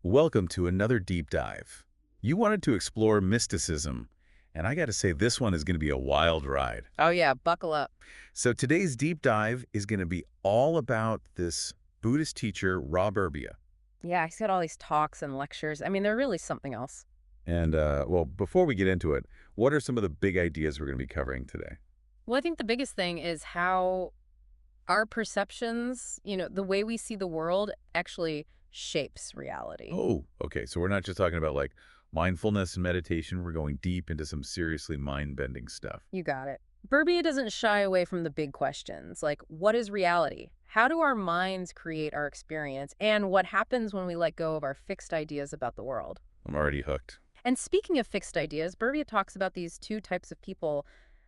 Welcome to another deep dive. You wanted to explore mysticism, and I got to say this one is going to be a wild ride. Oh yeah, buckle up. So today's deep dive is going to be all about this Buddhist teacher, Burbea. Yeah, he's got all these talks and lectures. I mean, they're really something else. And, well, before we get into it, what are some of the big ideas we're going to be covering today? Well, I think the biggest thing is how our perceptions, the way we see the world actually shapes reality. Oh, okay. So we're not just talking about like mindfulness and meditation. We're going deep into some seriously mind-bending stuff. You got it. Burbea doesn't shy away from the big questions, like what is reality? How do our minds create our experience? And what happens when we let go of our fixed ideas about the world? I'm already hooked. And speaking of fixed ideas, Burbea talks about these two types of people,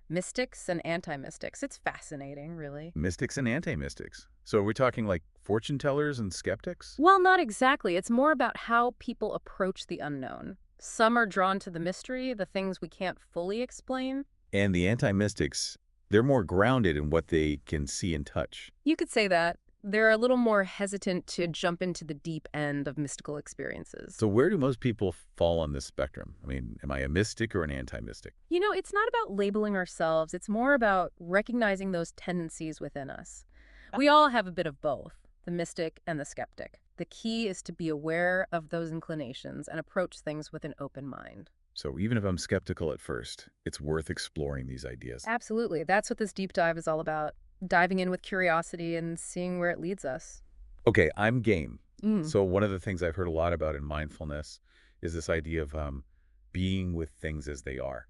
mystics and anti-mystics. It's fascinating, really. Mystics and anti-mystics. So are we talking like fortune tellers and skeptics? Well, not exactly. It's more about how people approach the unknown. Some are drawn to the mystery, the things we can't fully explain. And the anti-mystics, they're more grounded in what they can see and touch. You could say that. They're a little more hesitant to jump into the deep end of mystical experiences. So where do most people fall on this spectrum? I mean, am I a mystic or an anti-mystic? It's not about labeling ourselves. It's more about recognizing those tendencies within us. We all have a bit of both, the mystic and the skeptic. The key is to be aware of those inclinations and approach things with an open mind. So even if I'm skeptical at first, it's worth exploring these ideas. Absolutely. That's what this deep dive is all about. Diving in with curiosity and seeing where it leads us. Okay, I'm game. Mm. So one of the things I've heard a lot about in mindfulness is this idea of being with things as they are.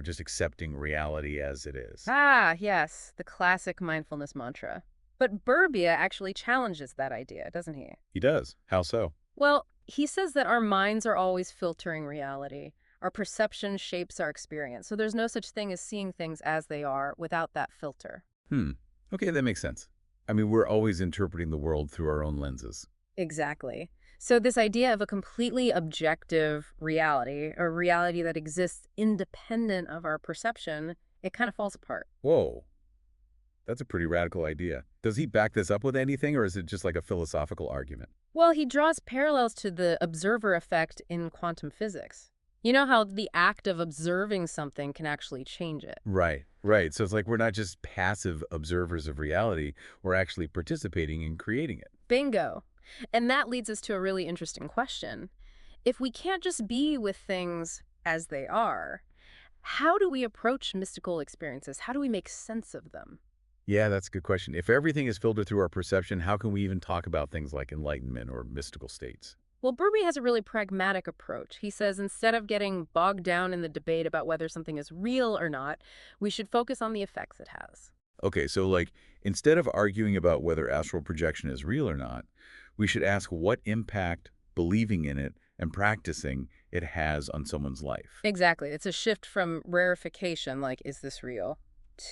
Just accepting reality as it is. Ah, yes, the classic mindfulness mantra. But Burbea actually challenges that idea, doesn't he? He does. How so? Well, he says that our minds are always filtering reality. Our perception shapes our experience. So there's no such thing as seeing things as they are without that filter. Hmm. Okay, that makes sense. I mean, we're always interpreting the world through our own lenses. Exactly. So this idea of a completely objective reality, a reality that exists independent of our perception, it kind of falls apart. Whoa, that's a pretty radical idea. Does he back this up with anything, or is it just like a philosophical argument? Well, he draws parallels to the observer effect in quantum physics. You know how the act of observing something can actually change it. Right, right. So it's like we're not just passive observers of reality, we're actually participating in creating it. Bingo. And that leads us to a really interesting question. If we can't just be with things as they are, how do we approach mystical experiences? How do we make sense of them? Yeah, that's a good question. If everything is filtered through our perception, how can we even talk about things like enlightenment or mystical states? Well, Burbee has a really pragmatic approach. He says instead of getting bogged down in the debate about whether something is real or not, we should focus on the effects it has. Okay, so like instead of arguing about whether astral projection is real or not, we should ask what impact believing in it and practicing it has on someone's life. Exactly. It's a shift from rarefication, like, is this real,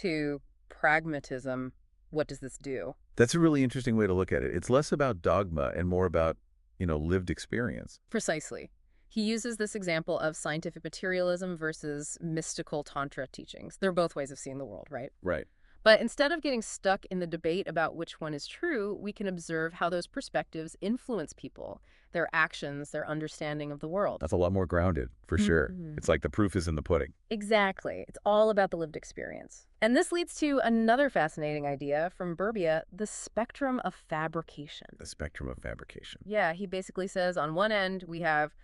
to pragmatism, what does this do? That's a really interesting way to look at it. It's less about dogma and more about, lived experience. Precisely. He uses this example of scientific materialism versus mystical Tantra teachings. They're both ways of seeing the world, right? Right. But instead of getting stuck in the debate about which one is true, we can observe how those perspectives influence people, their actions, their understanding of the world. That's a lot more grounded, for sure. Mhm. It's like the proof is in the pudding. Exactly. It's all about the lived experience. And this leads to another fascinating idea from Burbea, the spectrum of fabrication. The spectrum of fabrication. Yeah, he basically says on one end, we have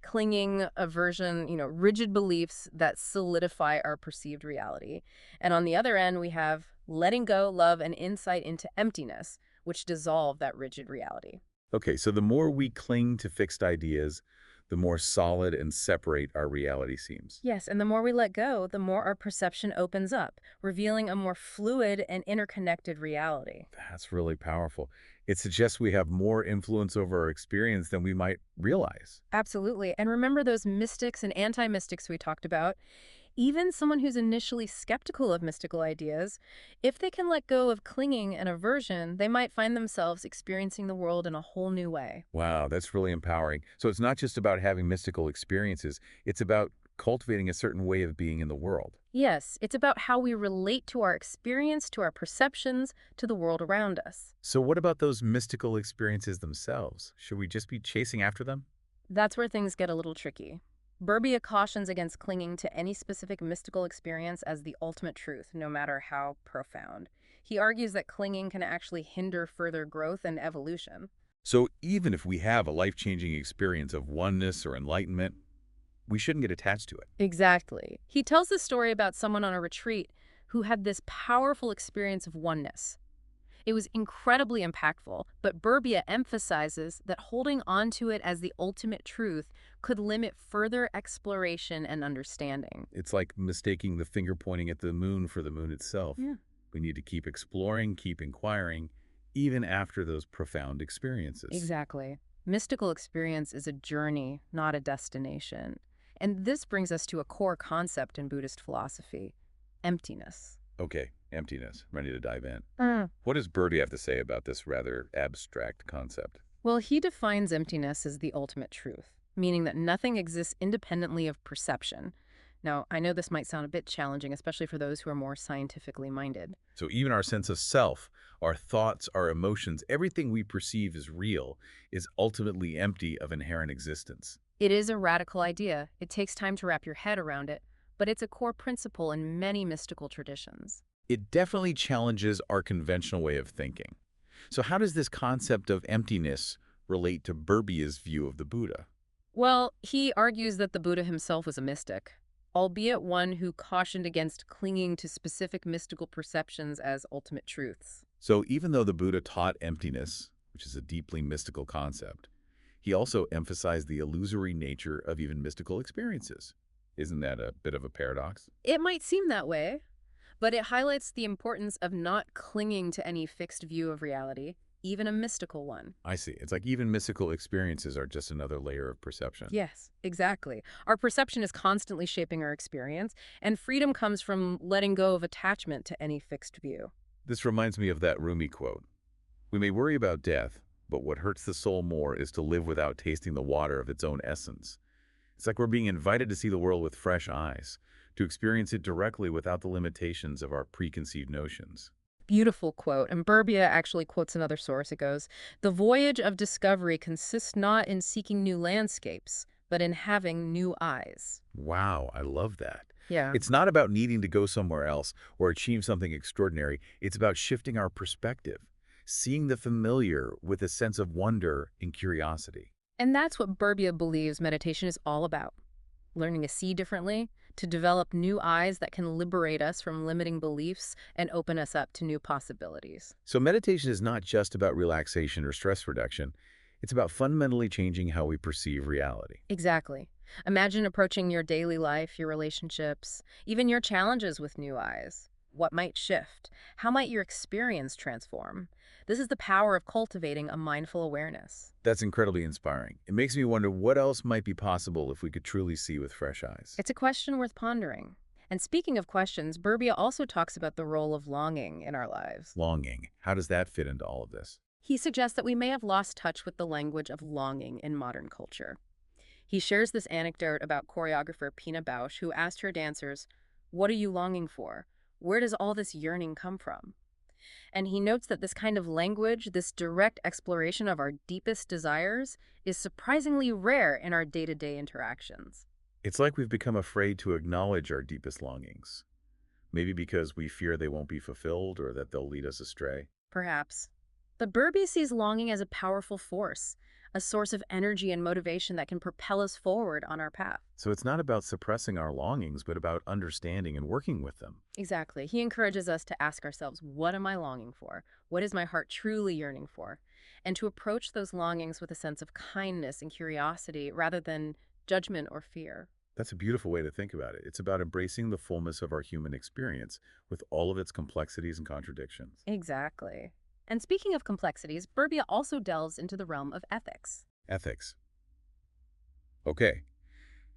clinging, aversion, rigid beliefs that solidify our perceived reality. And on the other end, we have letting go, love, and insight into emptiness, which dissolve that rigid reality. Okay, so the more we cling to fixed ideas, the more solid and separate our reality seems. Yes, and the more we let go, the more our perception opens up, revealing a more fluid and interconnected reality. That's really powerful. It suggests we have more influence over our experience than we might realize. Absolutely. And remember those mystics and anti-mystics we talked about? Even someone who's initially skeptical of mystical ideas, if they can let go of clinging and aversion, they might find themselves experiencing the world in a whole new way. Wow, that's really empowering. So it's not just about having mystical experiences, it's about cultivating a certain way of being in the world. Yes, it's about how we relate to our experience, to our perceptions, to the world around us. So what about those mystical experiences themselves? Should we just be chasing after them? That's where things get a little tricky. Burbea cautions against clinging to any specific mystical experience as the ultimate truth, no matter how profound. He argues that clinging can actually hinder further growth and evolution. So even if we have a life-changing experience of oneness or enlightenment, we shouldn't get attached to it. Exactly. He tells the story about someone on a retreat who had this powerful experience of oneness. It was incredibly impactful, but Burbea emphasizes that holding on to it as the ultimate truth could limit further exploration and understanding. It's like mistaking the finger pointing at the moon for the moon itself. Yeah. We need to keep exploring, keep inquiring, even after those profound experiences. Exactly. Mystical experience is a journey, not a destination. And this brings us to a core concept in Buddhist philosophy: emptiness. Okay, emptiness. Ready to dive in. Mm. What does Birdie have to say about this rather abstract concept? Well, he defines emptiness as the ultimate truth, meaning that nothing exists independently of perception. Now, I know this might sound a bit challenging, especially for those who are more scientifically minded. So even our sense of self, our thoughts, our emotions, everything we perceive as real is ultimately empty of inherent existence. It is a radical idea. It takes time to wrap your head around it, but it's a core principle in many mystical traditions. It definitely challenges our conventional way of thinking. So how does this concept of emptiness relate to Burbea's view of the Buddha? Well, he argues that the Buddha himself was a mystic, albeit one who cautioned against clinging to specific mystical perceptions as ultimate truths. So even though the Buddha taught emptiness, which is a deeply mystical concept, he also emphasized the illusory nature of even mystical experiences. Isn't that a bit of a paradox? It might seem that way, but it highlights the importance of not clinging to any fixed view of reality, even a mystical one. I see. It's like even mystical experiences are just another layer of perception. Yes, exactly. Our perception is constantly shaping our experience, and freedom comes from letting go of attachment to any fixed view. This reminds me of that Rumi quote. We may worry about death, but what hurts the soul more is to live without tasting the water of its own essence. It's like we're being invited to see the world with fresh eyes, to experience it directly without the limitations of our preconceived notions. Beautiful quote, and Burbea actually quotes another source. It goes, "The voyage of discovery consists not in seeking new landscapes, but in having new eyes." Wow, I love that. Yeah. It's not about needing to go somewhere else or achieve something extraordinary. It's about shifting our perspective, seeing the familiar with a sense of wonder and curiosity. And that's what Burbea believes meditation is all about: learning to see differently, to develop new eyes that can liberate us from limiting beliefs and open us up to new possibilities. So meditation is not just about relaxation or stress reduction. It's about fundamentally changing how we perceive reality. Exactly. Imagine approaching your daily life, your relationships, even your challenges with new eyes. What might shift? How might your experience transform? This is the power of cultivating a mindful awareness. That's incredibly inspiring. It makes me wonder what else might be possible if we could truly see with fresh eyes. It's a question worth pondering. And speaking of questions, Burbea also talks about the role of longing in our lives. Longing. How does that fit into all of this? He suggests that we may have lost touch with the language of longing in modern culture. He shares this anecdote about choreographer Pina Bausch, who asked her dancers, "What are you longing for? Where does all this yearning come from?" And he notes that this kind of language, this direct exploration of our deepest desires, is surprisingly rare in our day-to-day interactions. It's like we've become afraid to acknowledge our deepest longings. Maybe because we fear they won't be fulfilled or that they'll lead us astray. Perhaps. But Burbea sees longing as a powerful force, a source of energy and motivation that can propel us forward on our path. So it's not about suppressing our longings, but about understanding and working with them. Exactly. He encourages us to ask ourselves, what am I longing for? What is my heart truly yearning for? And to approach those longings with a sense of kindness and curiosity rather than judgment or fear. That's a beautiful way to think about it. It's about embracing the fullness of our human experience with all of its complexities and contradictions. Exactly. And speaking of complexities, Burbea also delves into the realm of ethics. Ethics. Okay.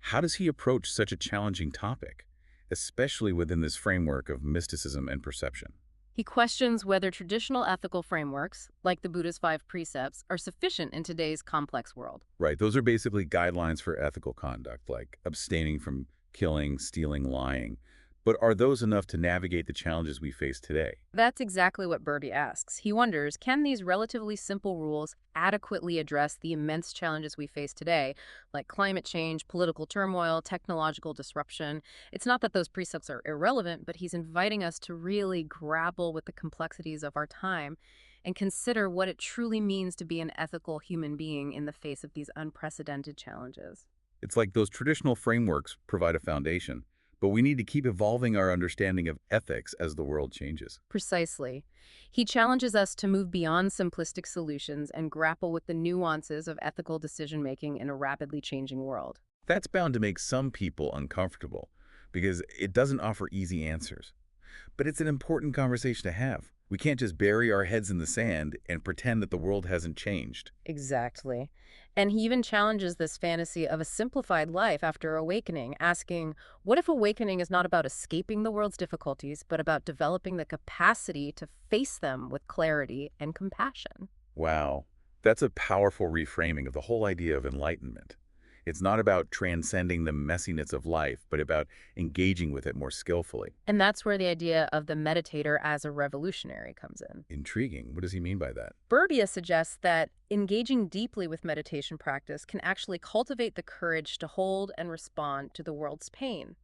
How does he approach such a challenging topic, especially within this framework of mysticism and perception? He questions whether traditional ethical frameworks, like the Buddha's 5 precepts, are sufficient in today's complex world. Right, those are basically guidelines for ethical conduct, like abstaining from killing, stealing, lying. But are those enough to navigate the challenges we face today? That's exactly what Burbea asks. He wonders, can these relatively simple rules adequately address the immense challenges we face today, like climate change, political turmoil, technological disruption? It's not that those precepts are irrelevant, but he's inviting us to really grapple with the complexities of our time and consider what it truly means to be an ethical human being in the face of these unprecedented challenges. It's like those traditional frameworks provide a foundation, but we need to keep evolving our understanding of ethics as the world changes. Precisely. He challenges us to move beyond simplistic solutions and grapple with the nuances of ethical decision-making in a rapidly changing world. That's bound to make some people uncomfortable because it doesn't offer easy answers. But it's an important conversation to have. We can't just bury our heads in the sand and pretend that the world hasn't changed. Exactly. And he even challenges this fantasy of a simplified life after awakening, asking, what if awakening is not about escaping the world's difficulties, but about developing the capacity to face them with clarity and compassion? Wow, that's a powerful reframing of the whole idea of enlightenment. It's not about transcending the messiness of life, but about engaging with it more skillfully. And that's where the idea of the meditator as a revolutionary comes in. Intriguing. What does he mean by that? Burbea suggests that engaging deeply with meditation practice can actually cultivate the courage to hold and respond to the world's pain.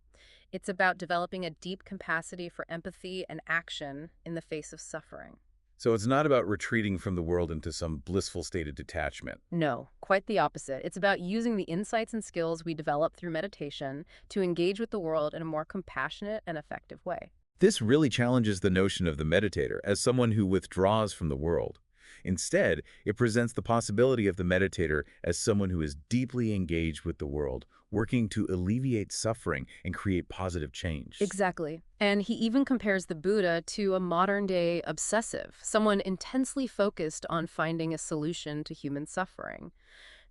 It's about developing a deep capacity for empathy and action in the face of suffering. So it's not about retreating from the world into some blissful state of detachment. No, quite the opposite. It's about using the insights and skills we develop through meditation to engage with the world in a more compassionate and effective way. This really challenges the notion of the meditator as someone who withdraws from the world. Instead, it presents the possibility of the meditator as someone who is deeply engaged with the world, working to alleviate suffering and create positive change. Exactly. And he even compares the Buddha to a modern-day obsessive, someone intensely focused on finding a solution to human suffering.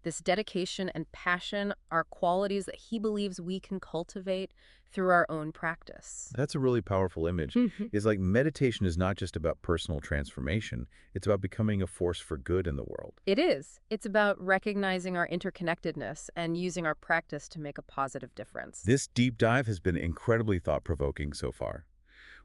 This dedication and passion are qualities that he believes we can cultivate through our own practice. That's a really powerful image. It's like meditation is not just about personal transformation, it's about becoming a force for good in the world. It is. It's about recognizing our interconnectedness and using our practice to make a positive difference. This deep dive has been incredibly thought-provoking so far.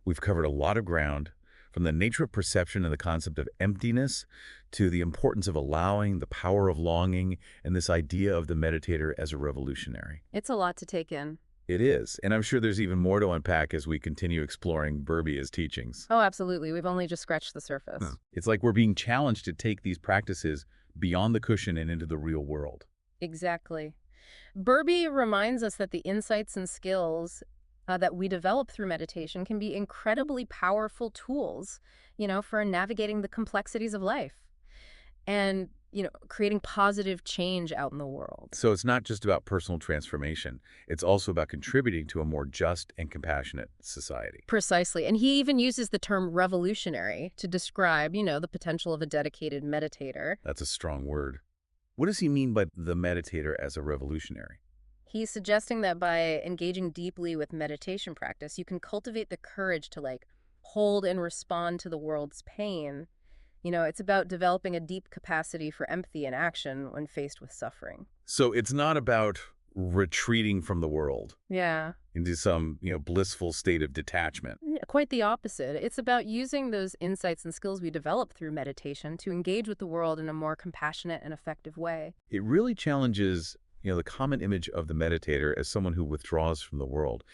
We've covered a lot of ground, from the nature of perception and the concept of emptiness to the importance of allowing, the power of longing, and this idea of the meditator as a revolutionary. It's a lot to take in. It is, and I'm sure there's even more to unpack as we continue exploring Burbea's teachings. Oh, absolutely. We've only just scratched the surface. It's like we're being challenged to take these practices beyond the cushion and into the real world. Exactly. Burbea reminds us that the insights and skills that we develop through meditation can be incredibly powerful tools, for navigating the complexities of life and, creating positive change out in the world. So it's not just about personal transformation. It's also about contributing to a more just and compassionate society. Precisely. And he even uses the term revolutionary to describe, the potential of a dedicated meditator. That's a strong word. What does he mean by the meditator as a revolutionary? He's suggesting that by engaging deeply with meditation practice, you can cultivate the courage to hold and respond to the world's pain. It's about developing a deep capacity for empathy and action when faced with suffering. So it's not about retreating from the world Yeah. into some, blissful state of detachment. Yeah, quite the opposite. It's about using those insights and skills we develop through meditation to engage with the world in a more compassionate and effective way. It really challenges the common image of the meditator as someone who withdraws from the world.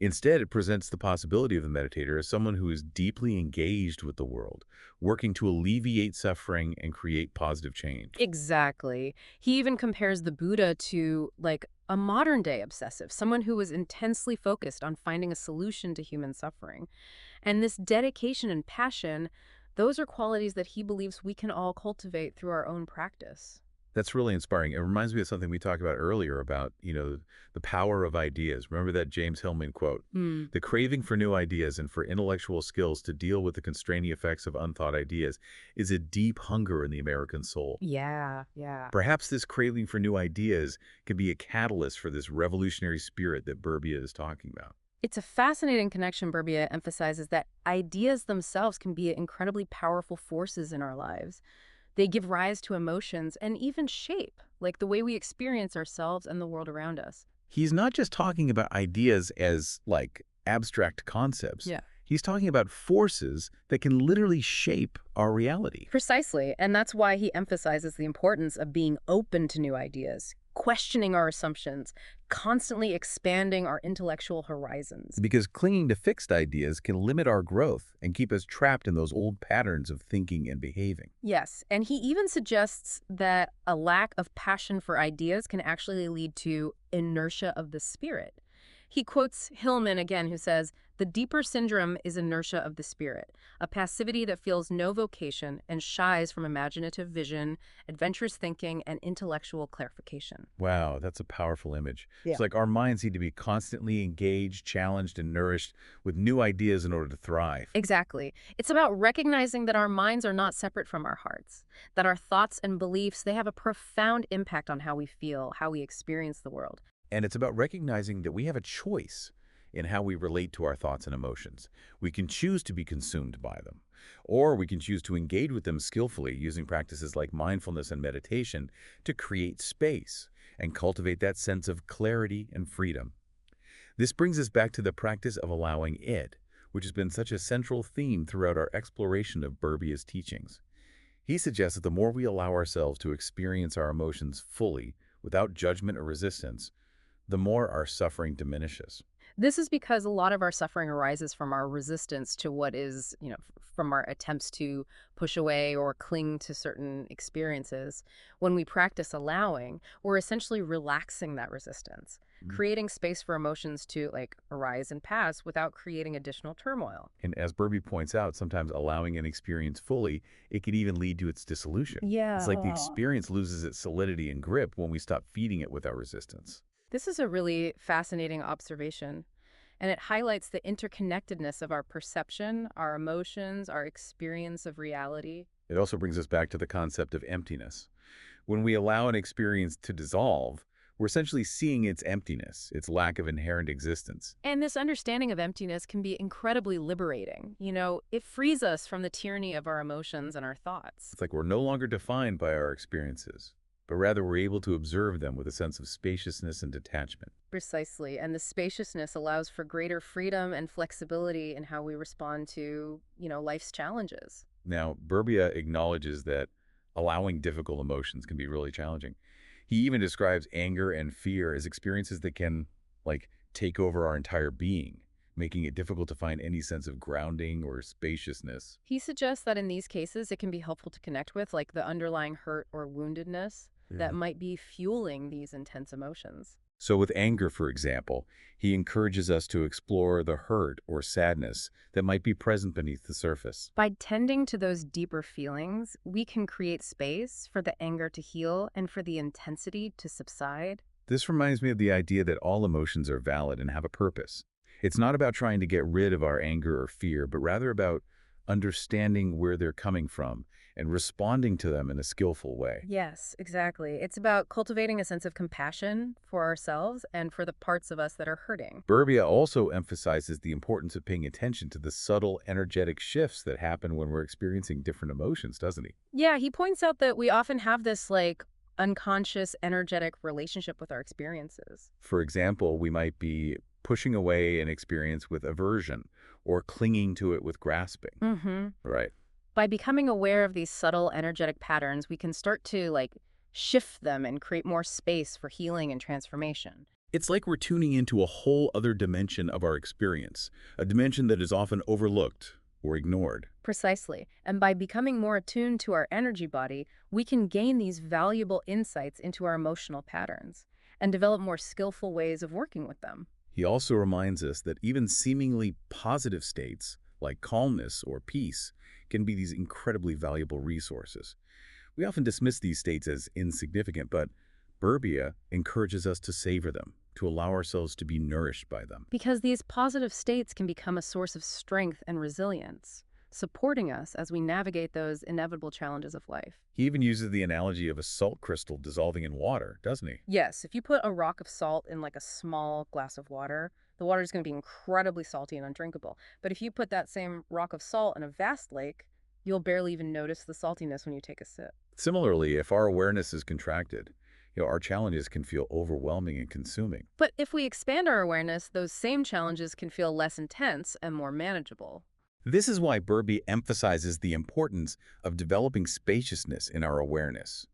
Instead, it presents the possibility of the meditator as someone who is deeply engaged with the world, working to alleviate suffering and create positive change. Exactly. He even compares the Buddha to, a modern-day obsessive, someone who was intensely focused on finding a solution to human suffering. And this dedication and passion, those are qualities that he believes we can all cultivate through our own practice. That's really inspiring. It reminds me of something we talked about earlier about, the power of ideas. Remember that James Hillman quote? The craving for new ideas and for intellectual skills to deal with the constraining effects of unthought ideas is a deep hunger in the American soul. Yeah. Perhaps this craving for new ideas can be a catalyst for this revolutionary spirit that Burbea is talking about. It's a fascinating connection. Burbea emphasizes that ideas themselves can be incredibly powerful forces in our lives. They give rise to emotions and even shape, the way we experience ourselves and the world around us. He's not just talking about ideas as, abstract concepts. Yeah. He's talking about forces that can literally shape our reality. Precisely, and that's why he emphasizes the importance of being open to new ideas, questioning our assumptions, constantly expanding our intellectual horizons. Because clinging to fixed ideas can limit our growth and keep us trapped in those old patterns of thinking and behaving. Yes, and he even suggests that a lack of passion for ideas can actually lead to inertia of the spirit. He quotes Hillman again, who says, "The deeper syndrome is inertia of the spirit, a passivity that feels no vocation and shies from imaginative vision, adventurous thinking, and intellectual clarification." Wow, that's a powerful image. Yeah. It's like our minds need to be constantly engaged, challenged, and nourished with new ideas in order to thrive. Exactly. It's about recognizing that our minds are not separate from our hearts, that our thoughts and beliefs, they have a profound impact on how we feel, how we experience the world. And it's about recognizing that we have a choice in how we relate to our thoughts and emotions. We can choose to be consumed by them, or we can choose to engage with them skillfully using practices like mindfulness and meditation to create space and cultivate that sense of clarity and freedom. This brings us back to the practice of allowing it, which has been such a central theme throughout our exploration of Burbea's teachings. He suggests that the more we allow ourselves to experience our emotions fully, without judgment or resistance, the more our suffering diminishes. This is because a lot of our suffering arises from our resistance to what is, from our attempts to push away or cling to certain experiences. When we practice allowing, we're essentially relaxing that resistance, Mhm. creating space for emotions to arise and pass without creating additional turmoil. And as Burbea points out, sometimes allowing an experience fully, it can even lead to its dissolution. It's Yeah. like the experience loses its solidity and grip when we stop feeding it with our resistance. This is a really fascinating observation, and it highlights the interconnectedness of our perception, our emotions, our experience of reality. It also brings us back to the concept of emptiness. When we allow an experience to dissolve, we're essentially seeing its emptiness, its lack of inherent existence. And this understanding of emptiness can be incredibly liberating. It frees us from the tyranny of our emotions and our thoughts. It's like we're no longer defined by our experiences, but rather we're able to observe them with a sense of spaciousness and detachment. Precisely. And the spaciousness allows for greater freedom and flexibility in how we respond to, life's challenges. Now, Burbea acknowledges that allowing difficult emotions can be really challenging. He even describes anger and fear as experiences that can, take over our entire being, making it difficult to find any sense of grounding or spaciousness. He suggests that in these cases, it can be helpful to connect with, the underlying hurt or woundedness that might be fueling these intense emotions. So with anger, for example, he encourages us to explore the hurt or sadness that might be present beneath the surface. By tending to those deeper feelings, we can create space for the anger to heal and for the intensity to subside. This reminds me of the idea that all emotions are valid and have a purpose. It's not about trying to get rid of our anger or fear, but rather about understanding where they're coming from and responding to them in a skillful way. Yes, exactly. It's about cultivating a sense of compassion for ourselves and for the parts of us that are hurting. Burbea also emphasizes the importance of paying attention to the subtle energetic shifts that happen when we're experiencing different emotions, doesn't he? Yeah, he points out that we often have this unconscious energetic relationship with our experiences. For example, we might be pushing away an experience with aversion or clinging to it with grasping. Mm-hmm. Right. By becoming aware of these subtle energetic patterns, we can start to shift them and create more space for healing and transformation. It's like we're tuning into a whole other dimension of our experience, a dimension that is often overlooked or ignored. Precisely. And by becoming more attuned to our energy body, we can gain these valuable insights into our emotional patterns and develop more skillful ways of working with them. He also reminds us that even seemingly positive states, like calmness or peace, can be these incredibly valuable resources. We often dismiss these states as insignificant, but Burbea encourages us to savor them, to allow ourselves to be nourished by them. Because these positive states can become a source of strength and resilience, supporting us as we navigate those inevitable challenges of life. He even uses the analogy of a salt crystal dissolving in water, doesn't he? Yes, if you put a rock of salt in a small glass of water, the water is going to be incredibly salty and undrinkable. But if you put that same rock of salt in a vast lake, you'll barely even notice the saltiness when you take a sip. Similarly, if our awareness is contracted, our challenges can feel overwhelming and consuming. But if we expand our awareness, those same challenges can feel less intense and more manageable. This is why Burbea emphasizes the importance of developing spaciousness in our awareness,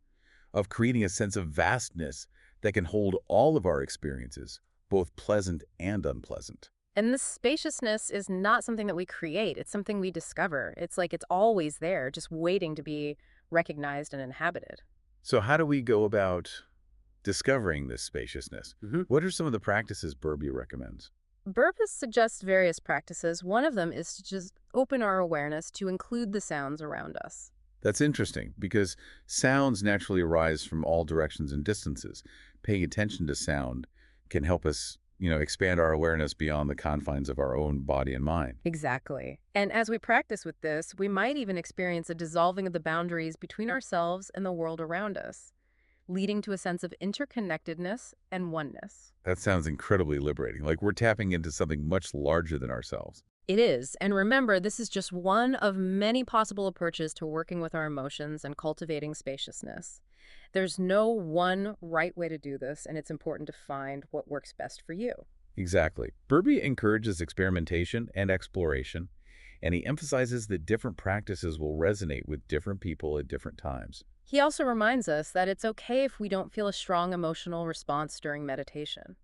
of creating a sense of vastness that can hold all of our experiences, both pleasant and unpleasant. And this spaciousness is not something that we create. It's something we discover. It's like it's always there, just waiting to be recognized and inhabited. So how do we go about discovering this spaciousness? What are some of the practices Burbea recommends? Burbea suggests various practices. One of them is to just open our awareness to include the sounds around us. That's interesting because sounds naturally arise from all directions and distances. Paying attention to sound can help us, expand our awareness beyond the confines of our own body and mind. Exactly. And as we practice with this, we might even experience a dissolving of the boundaries between ourselves and the world around us, leading to a sense of interconnectedness and oneness. That sounds incredibly liberating, like we're tapping into something much larger than ourselves. It is. And remember, this is just one of many possible approaches to working with our emotions and cultivating spaciousness. There's no one right way to do this, and it's important to find what works best for you. Exactly. Burbea encourages experimentation and exploration, and he emphasizes that different practices will resonate with different people at different times. He also reminds us that it's okay if we don't feel a strong emotional response during meditation.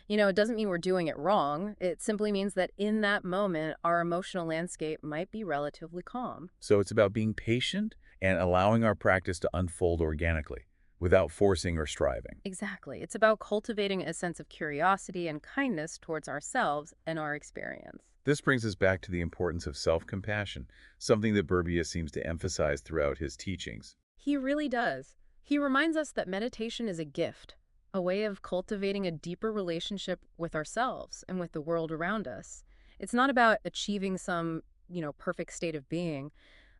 It doesn't mean we're doing it wrong. It simply means that in that moment, our emotional landscape might be relatively calm. So it's about being patient and allowing our practice to unfold organically, without forcing or striving. Exactly. It's about cultivating a sense of curiosity and kindness towards ourselves and our experience. This brings us back to the importance of self-compassion, something that Burbea seems to emphasize throughout his teachings. He really does. He reminds us that meditation is a gift, a way of cultivating a deeper relationship with ourselves and with the world around us. It's not about achieving some, perfect state of being,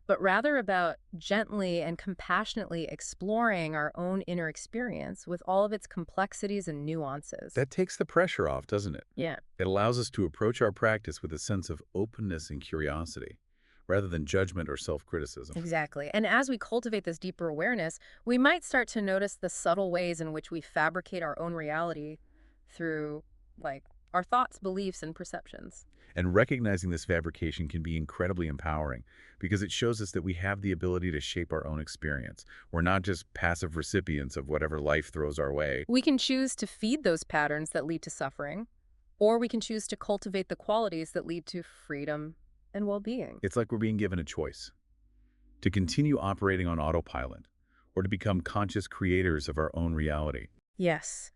but rather about gently and compassionately exploring our own inner experience with all of its complexities and nuances. That takes the pressure off, doesn't it? Yeah. It allows us to approach our practice with a sense of openness and curiosity, rather than judgment or self-criticism. Exactly. And as we cultivate this deeper awareness, we might start to notice the subtle ways in which we fabricate our own reality through, our thoughts, beliefs, and perceptions. And recognizing this fabrication can be incredibly empowering because it shows us that we have the ability to shape our own experience. We're not just passive recipients of whatever life throws our way. We can choose to feed those patterns that lead to suffering, or we can choose to cultivate the qualities that lead to freedom and well-being. It's like we're being given a choice to continue operating on autopilot or to become conscious creators of our own reality. Yes.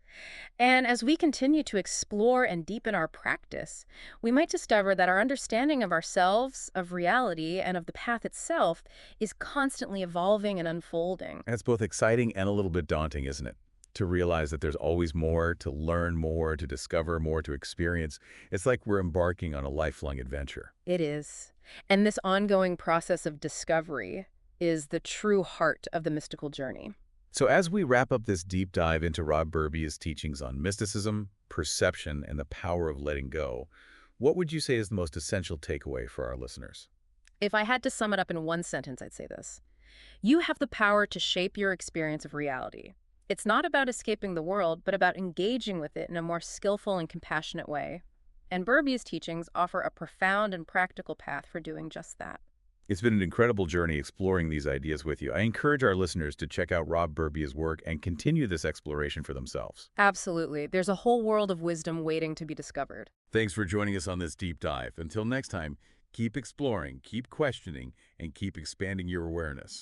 And as we continue to explore and deepen our practice, we might discover that our understanding of ourselves, of reality, and of the path itself is constantly evolving and unfolding. And it's both exciting and a little bit daunting, isn't it? To realize that there's always more, to learn more, to discover more, to experience. It's like we're embarking on a lifelong adventure. It is. And this ongoing process of discovery is the true heart of the mystical journey. So as we wrap up this deep dive into Rob Burbea's teachings on mysticism, perception, and the power of letting go, what would you say is the most essential takeaway for our listeners? If I had to sum it up in one sentence, I'd say this. You have the power to shape your experience of reality. It's not about escaping the world, but about engaging with it in a more skillful and compassionate way. And Burbea's teachings offer a profound and practical path for doing just that. It's been an incredible journey exploring these ideas with you. I encourage our listeners to check out Rob Burbea's work and continue this exploration for themselves. Absolutely. There's a whole world of wisdom waiting to be discovered. Thanks for joining us on this deep dive. Until next time, keep exploring, keep questioning, and keep expanding your awareness.